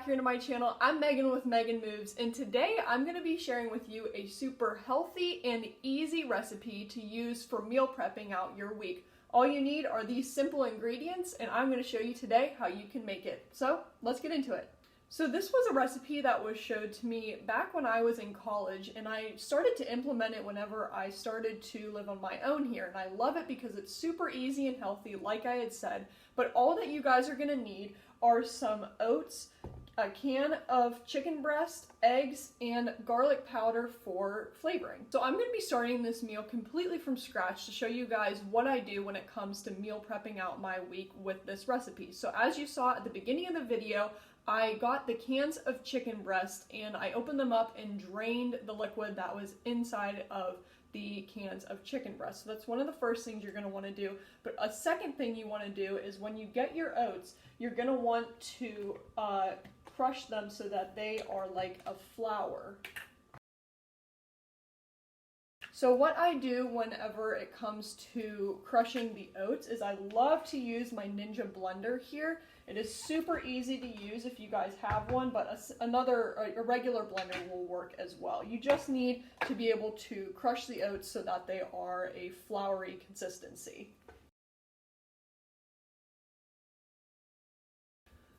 back here to my channel. I'm Megan with Megan Moves, and today I'm going to be sharing with you a super healthy and easy recipe to use for meal prepping out your week. All you need are these simple ingredients, and I'm going to show you today how you can make it. So let's get into it. So this was a recipe that was showed to me back when I was in college, and I started to implement it whenever I started to live on my own here. And I love it because it's super easy and healthy, like I had said. But all that you guys are going to need are some oats, a can of chicken breast, eggs, and garlic powder for flavoring. So I'm going to be starting this meal completely from scratch to show you guys what I do when it comes to meal prepping out my week with this recipe. So as you saw at the beginning of the video, I got the cans of chicken breast and I opened them up and drained the liquid that was inside of the cans of chicken breast. So that's one of the first things you're going to want to do. But a second thing you want to do is when you get your oats, you're going to want to crush them so that they are like a flour. So what I do whenever it comes to crushing the oats is I love to use my Ninja blender here. It is super easy to use if you guys have one, but a regular blender will work as well. You just need to be able to crush the oats so that they are a floury consistency.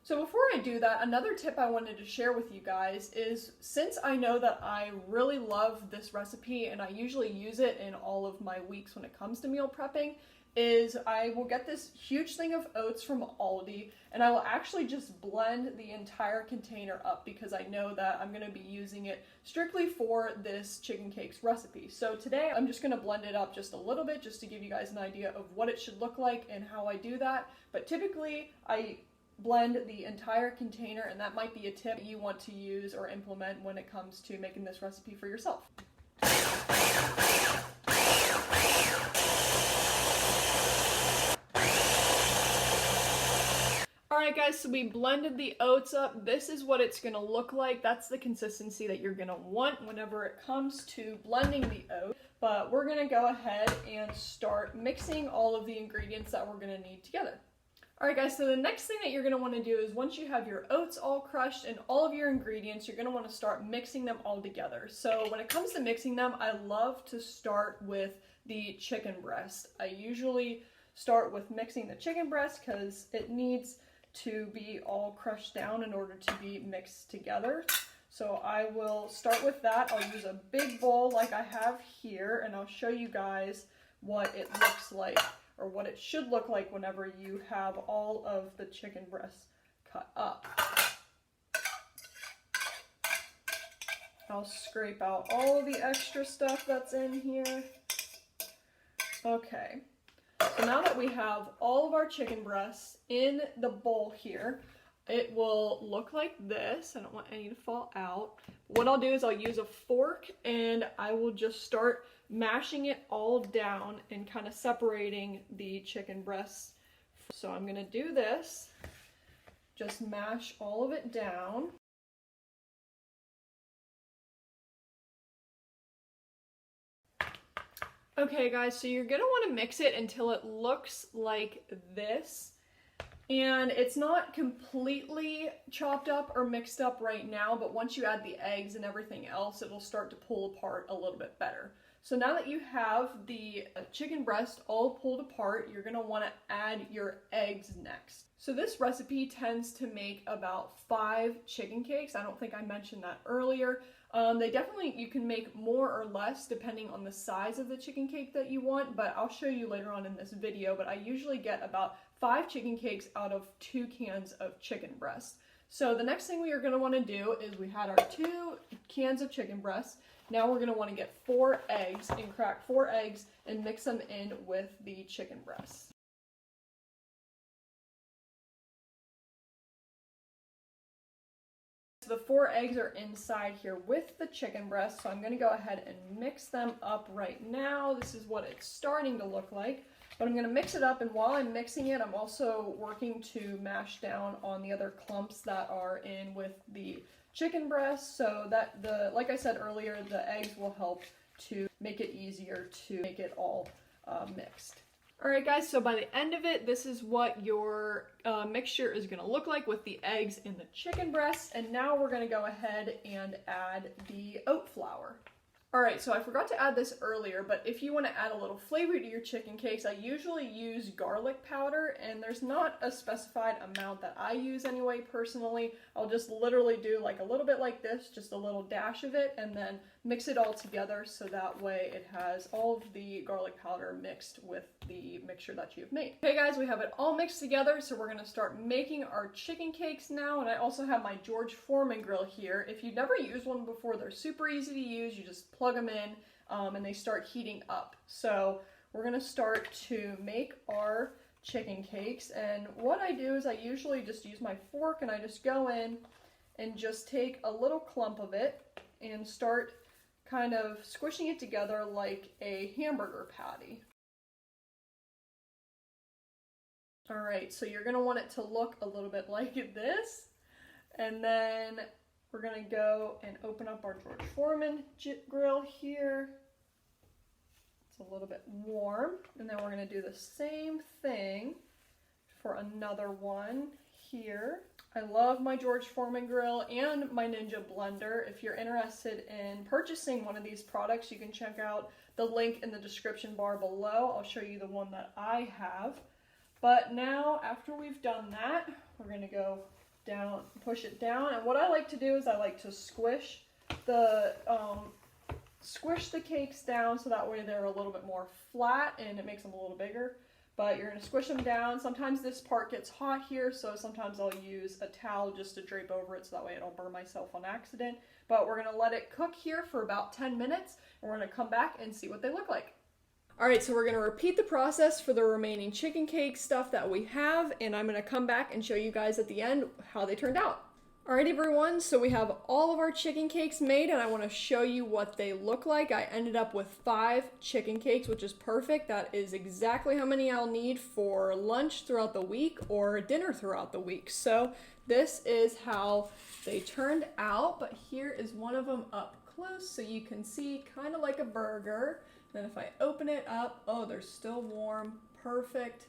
So before I do that, another tip I wanted to share with you guys is, since I know that I really love this recipe and I usually use it in all of my weeks when it comes to meal prepping, is I will get this huge thing of oats from Aldi and I will actually just blend the entire container up because I know that I'm going to be using it strictly for this chicken cakes recipe. So today I'm just going to blend it up just a little bit just to give you guys an idea of what it should look like and how I do that. But typically I blend the entire container, and that might be a tip you want to use or implement when it comes to making this recipe for yourself. Alright guys, so we blended the oats up. This is what it's going to look like. That's the consistency that you're going to want whenever it comes to blending the oats. But we're going to go ahead and start mixing all of the ingredients that we're going to need together. Alright guys, so the next thing that you're going to want to do is, once you have your oats all crushed and all of your ingredients, you're going to want to start mixing them all together. So when it comes to mixing them, I love to start with the chicken breast. I usually start with mixing the chicken breast because it needs to be all crushed down in order to be mixed together. So I will start with that. I'll use a big bowl like I have here, and I'll show you guys what it looks like, or what it should look like whenever you have all of the chicken breasts cut up. I'll scrape out all of the extra stuff that's in here. Okay, so now that we have all of our chicken breasts in the bowl here, it will look like this. I don't want any to fall out. What I'll do is I'll use a fork and I will just start mashing it all down and kind of separating the chicken breasts. So I'm going to do this, just mash all of it down. Okay guys, so you're going to want to mix it until it looks like this. And it's not completely chopped up or mixed up right now, but once you add the eggs and everything else, it'll start to pull apart a little bit better. So now that you have the chicken breast all pulled apart, you're going to want to add your eggs next. So this recipe tends to make about 5 chicken cakes. I don't think I mentioned that earlier. You can make more or less depending on the size of the chicken cake that you want, but I'll show you later on in this video. But I usually get about 5 chicken cakes out of 2 cans of chicken breast. So the next thing we are going to want to do is, we had our 2 cans of chicken breast. Now we're going to want to get 4 eggs and crack 4 eggs and mix them in with the chicken breast. So the 4 eggs are inside here with the chicken breast, so I'm going to go ahead and mix them up right now. This is what it's starting to look like. But I'm going to mix it up, and while I'm mixing it, I'm also working to mash down on the other clumps that are in with the chicken breast, so that like I said earlier, the eggs will help to make it easier to make it all mixed. Alright guys, so by the end of it, this is what your mixture is going to look like with the eggs and the chicken breasts. And now we're going to go ahead and add the oat flour. Alright, so I forgot to add this earlier, but if you want to add a little flavor to your chicken cakes, I usually use garlic powder, and there's not a specified amount that I use anyway, personally. I'll just literally do like a little bit like this, just a little dash of it, and then mix it all together so that way it has all of the garlic powder mixed with the mixture that you've made. Okay guys, we have it all mixed together, so we're going to start making our chicken cakes now, and I also have my George Foreman Grill here. If you've never used one before, they're super easy to use. You just plug them in and they start heating up. So we're going to start to make our chicken cakes, and what I do is I usually just use my fork and I just go in and just take a little clump of it and start kind of squishing it together like a hamburger patty. Alright, so you're going to want it to look a little bit like this, and then we're going to go and open up our George Foreman grill here. It's a little bit warm, and then we're going to do the same thing for another one here. I love my George Foreman grill and my Ninja blender. If you're interested in purchasing one of these products, you can check out the link in the description bar below. I'll show you the one that I have. But now, after we've done that, we're going to go down, push it down, and what I like to do is I like to squish the cakes down so that way they're a little bit more flat and it makes them a little bigger. But you're going to squish them down. Sometimes this part gets hot here, so sometimes I'll use a towel just to drape over it so that way I don't burn myself on accident. But we're going to let it cook here for about 10 minutes, and we're going to come back and see what they look like. Alright, so we're going to repeat the process for the remaining chicken cake stuff that we have, and I'm going to come back and show you guys at the end how they turned out. Alright everyone, so we have all of our chicken cakes made, and I want to show you what they look like. I ended up with 5 chicken cakes, which is perfect. That is exactly how many I'll need for lunch throughout the week or dinner throughout the week. So this is how they turned out, but here is one of them up close so you can see, kind of like a burger. Then if I open it up, oh, they're still warm. Perfect.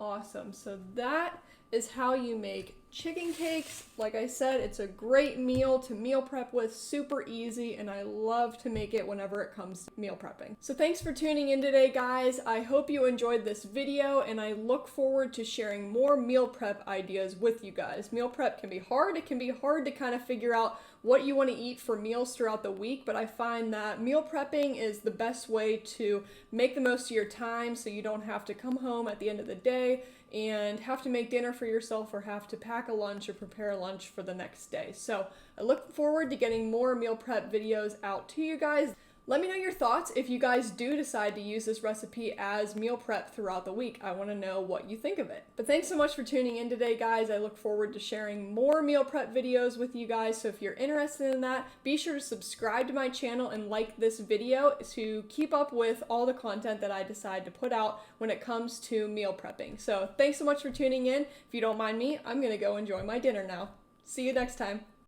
Awesome. So that is how you make chicken cakes. Like I said, it's a great meal to meal prep with, super easy, and I love to make it whenever it comes to meal prepping. So thanks for tuning in today, guys. I hope you enjoyed this video, and I look forward to sharing more meal prep ideas with you guys. Meal prep can be hard. It can be hard to kind of figure out what you want to eat for meals throughout the week, but I find that meal prepping is the best way to make the most of your time so you don't have to come home at the end of the day and have to make dinner for yourself or have to pack a lunch or prepare a lunch for the next day. So I look forward to getting more meal prep videos out to you guys. Let me know your thoughts if you guys do decide to use this recipe as meal prep throughout the week. I want to know what you think of it. But thanks so much for tuning in today, guys. I look forward to sharing more meal prep videos with you guys. So if you're interested in that, be sure to subscribe to my channel and like this video to keep up with all the content that I decide to put out when it comes to meal prepping. So thanks so much for tuning in. If you don't mind me, I'm going to go enjoy my dinner now. See you next time.